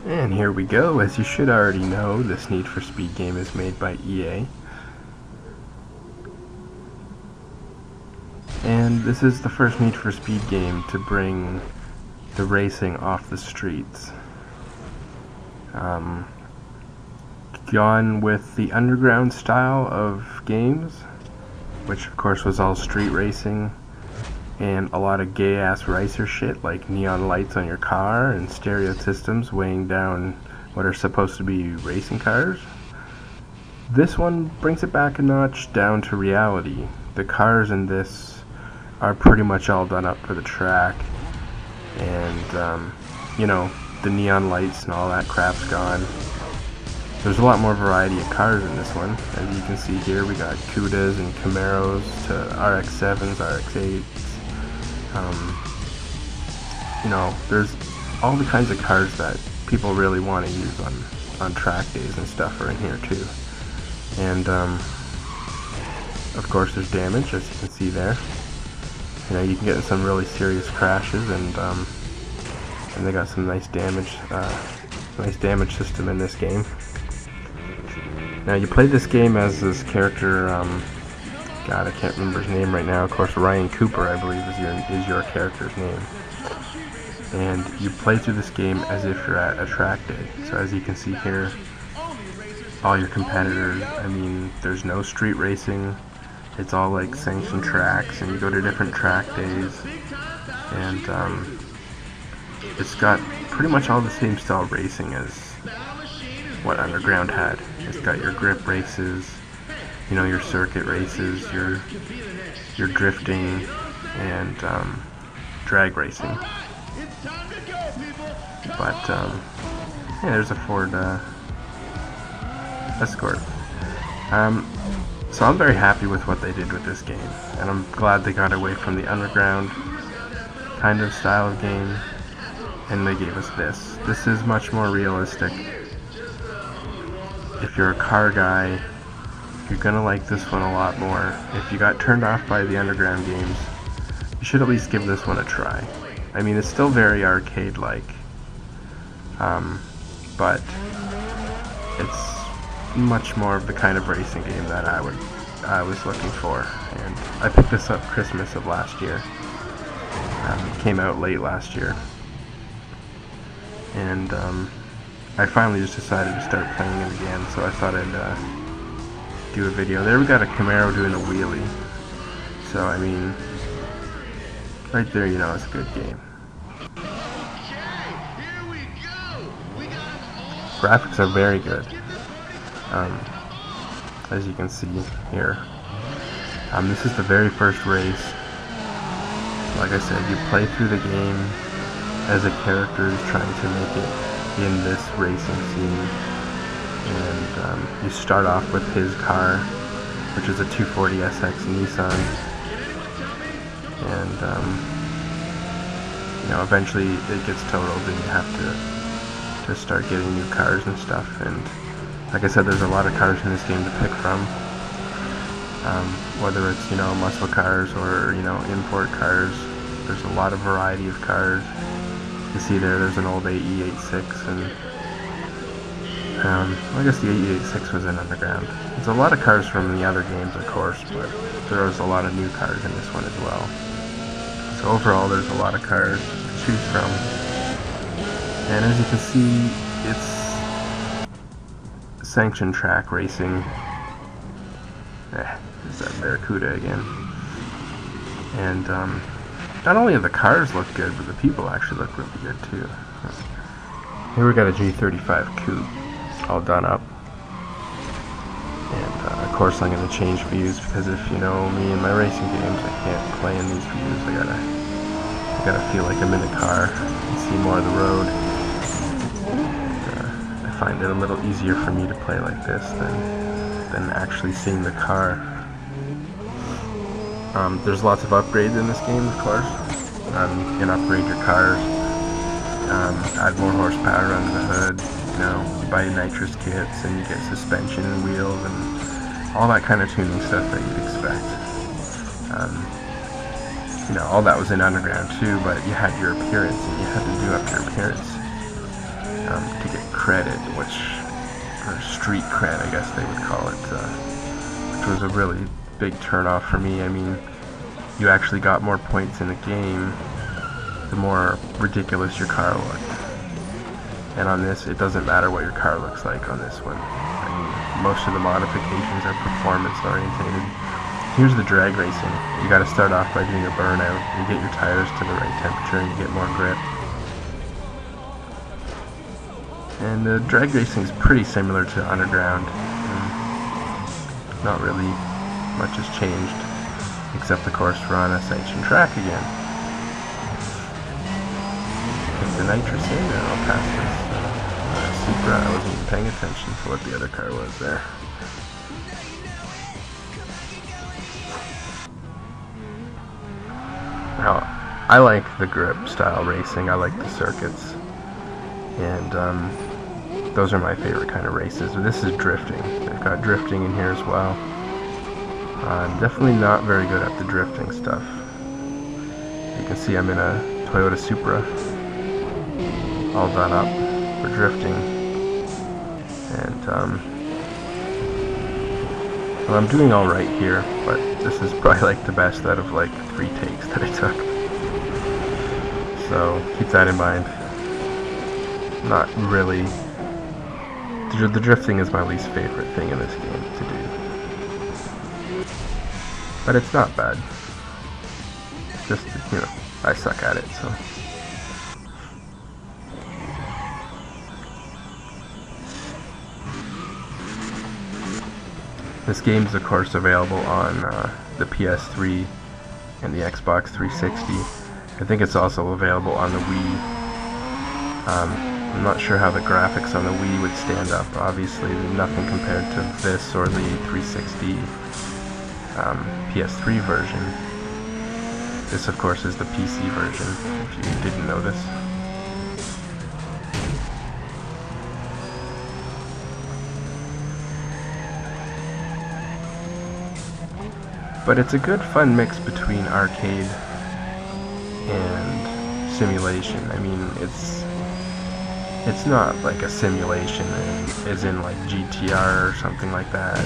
And here we go. As you should already know, this Need for Speed game is made by EA. And this is the first Need for Speed game to bring the racing off the streets. Gone with the underground style of games, which of course was all street racing and a lot of gay-ass racer shit like neon lights on your car and stereo systems weighing down what are supposed to be racing cars. This one brings it back a notch down to reality. The cars in this are pretty much all done up for the track, and you know, the neon lights and all that crap's gone. There's a lot more variety of cars in this one. As you can see here, we got Cudas and Camaros to RX-7s, RX-8s. You know, there's all the kinds of cars that people really want to use on track days and stuff are in here too. And of course there's damage, as you can see there. You know, you can get in some really serious crashes, and they got some nice damage system in this game. Now you play this game as this character, God, I can't remember his name right now. Of course, Ryan Cooper, I believe, is your character's name. And you play through this game as if you're at a track day. So as you can see here, all your competitors, I mean, there's no street racing. It's all like sanctioned tracks, and you go to different track days. And it's got pretty much all the same style racing as what Underground had. It's got your grip races, you know, your circuit races, your drifting, and drag racing. But yeah, there's a Ford Escort. So I'm very happy with what they did with this game, and I'm glad they got away from the Underground kind of style of game, and they gave us this. This is much more realistic. If you're a car guy, you're gonna like this one a lot more. If you got turned off by the Underground games, you should at least give this one a try. I mean, it's still very arcade-like, but it's much more of the kind of racing game that I was looking for. And I picked this up Christmas of last year. It came out late last year, and I finally just decided to start playing it again. So I thought I'd do a video. There we got a Camaro doing a wheelie. So I mean, right there, you know, it's a good game. Graphics are very good. As you can see here. This is the very first race. Like I said, you play through the game as a character who's trying to make it in this racing scene. And you start off with his car, which is a 240SX Nissan. And you know, eventually it gets totaled and you have to start getting new cars and stuff. And like I said, there's a lot of cars in this game to pick from, whether it's, you know, muscle cars or, you know, import cars. There's a lot of variety of cars. You see there's an old AE86, and I guess the AE86 was in Underground. There's a lot of cars from the other games, of course, but there's a lot of new cars in this one as well. So overall, there's a lot of cars to choose from. And as you can see, it's sanctioned track racing. There's that Barracuda again. And not only do the cars look good, but the people actually look really good too. Here we got a G35 coupe, all done up. course I'm going to change views, because if you know me in my racing games, I can't play in these views. I gotta feel like I'm in a car and see more of the road. I find it a little easier for me to play like this than actually seeing the car. There's lots of upgrades in this game, of course. You can upgrade your cars, add more horsepower under the hood, you know, you buy nitrous kits and you get suspension and wheels and all that kind of tuning stuff that you'd expect. You know, all that was in Underground too, but you had your appearance and you had to do up your appearance to get credit, or street cred, I guess they would call it, which was a really big turnoff for me. I mean, you actually got more points in the game the more ridiculous your car looked. And on this, it doesn't matter what your car looks like on this one. I mean, most of the modifications are performance orientated. Here's the drag racing. You gotta start off by doing a burnout. You get your tires to the right temperature and you get more grip. And the drag racing is pretty similar to Underground. Not really much has changed, except of course we're on a sanctioned track again. Put the nitrous in and I'll pass this Supra. I wasn't even paying attention to what the other car was there. Now, I like the grip style racing. I like the circuits, and those are my favorite kind of races. But this is drifting. They've got drifting in here as well. I'm definitely not very good at the drifting stuff. You can see I'm in a Toyota Supra, all done up for drifting, and well, I'm doing all right here, but this is probably like the best out of like 3 takes that I took. So keep that in mind. Not really. The drifting is my least favorite thing in this game to do. But it's not bad. Just, you know, I suck at it, so. This game is of course available on the PS3 and the Xbox 360. I think it's also available on the Wii. I'm not sure how the graphics on the Wii would stand up. Obviously nothing compared to this or the 360 PS3 version. This of course is the PC version, if you didn't notice. But it's a good fun mix between arcade and simulation. I mean, it's not like a simulation as in like GTR or something like that,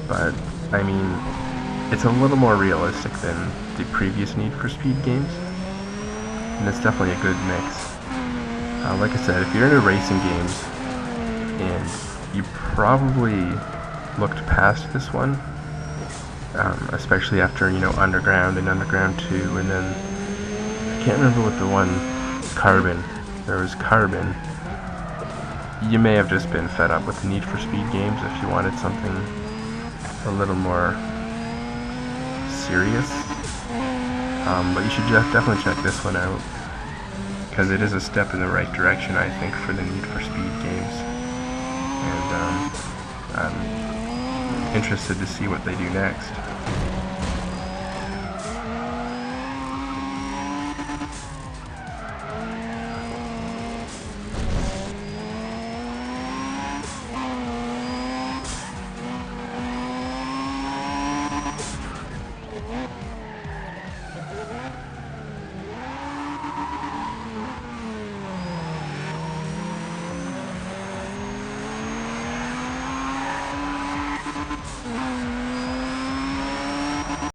but I mean, it's a little more realistic than the previous Need for Speed games, and it's definitely a good mix. Like I said, if you're into racing games and you probably looked past this one, especially after, you know, Underground and Underground 2, and then I can't remember what the one, Carbon. There was Carbon. You may have just been fed up with the Need for Speed games if you wanted something a little more serious. But you should definitely check this one out, because it is a step in the right direction, I think, for the Need for Speed games. And I'm interested to see what they do next.